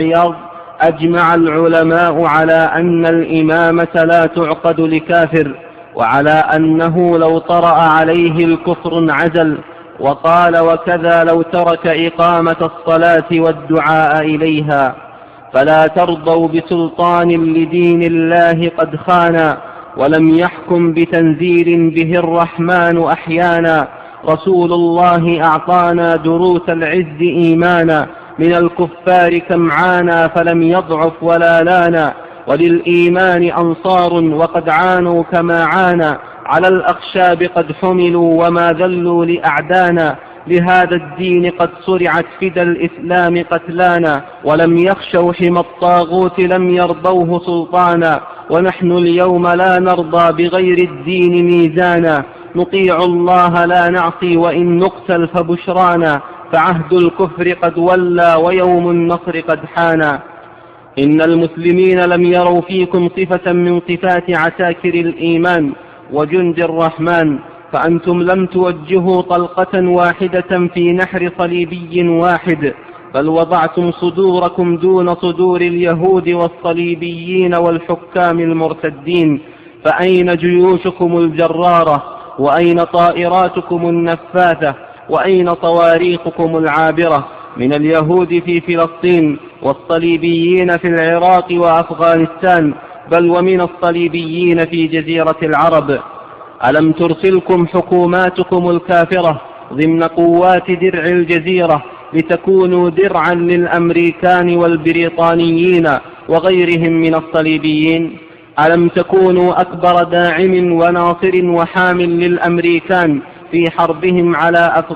الرياض: أجمع العلماء على أن الإمامة لا تعقد لكافر، وعلى أنه لو طرأ عليه الكفر انعزل. وقال: وكذا لو ترك إقامة الصلاة والدعاء إليها. فلا ترضوا بسلطان لدين الله قد خانا، ولم يحكم بتنزيل به الرحمن أحيانا. رسول الله أعطانا دروس العز إيمانا، من الكفار كم عانا فلم يضعف ولا لانا. وللإيمان أنصار وقد عانوا كما عانا، على الأخشاب قد حملوا وما ذلوا لأعدانا. لهذا الدين قد صرعت فدى الإسلام قتلانا، ولم يخشوا حمى الطاغوت لم يرضوه سلطانا. ونحن اليوم لا نرضى بغير الدين ميزانا، نطيع الله لا نعصي وإن نقتل فبشرانا. فعهد الكفر قد ولى ويوم النصر قد حانا. إن المسلمين لم يروا فيكم صفة من صفات عساكر الإيمان وجند الرحمن، فأنتم لم توجهوا طلقة واحدة في نحر صليبي واحد، بل وضعتم صدوركم دون صدور اليهود والصليبيين والحكام المرتدين. فأين جيوشكم الجرارة؟ وأين طائراتكم النفاثة؟ وأين صواريخكم العابرة؟ من اليهود في فلسطين والصليبيين في العراق وأفغانستان، بل ومن الصليبيين في جزيرة العرب. ألم ترسلكم حكوماتكم الكافرة ضمن قوات درع الجزيرة لتكونوا درعا للأمريكان والبريطانيين وغيرهم من الصليبيين؟ ألم تكونوا أكبر داعم وناصر وحامل للأمريكان في حربهم على أفغانستان